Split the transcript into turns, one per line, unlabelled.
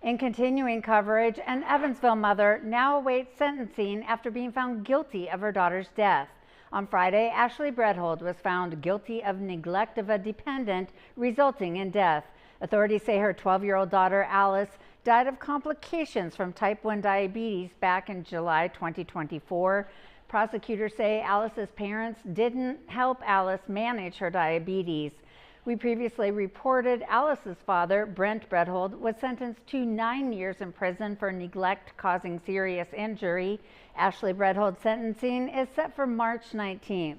In continuing coverage, an Evansville mother now awaits sentencing after being found guilty of her daughter's death. On Friday, Ashley Bredhold was found guilty of neglect of a dependent, resulting in death. Authorities say her 12-year-old daughter, Alice, died of complications from type 1 diabetes back in July 2024. Prosecutors say Alice's parents didn't help Alice manage her diabetes. We previously reported Alice's father, Brent Bredhold, was sentenced to 9 years in prison for neglect causing serious injury. Ashley Bredhold's sentencing is set for March 19th.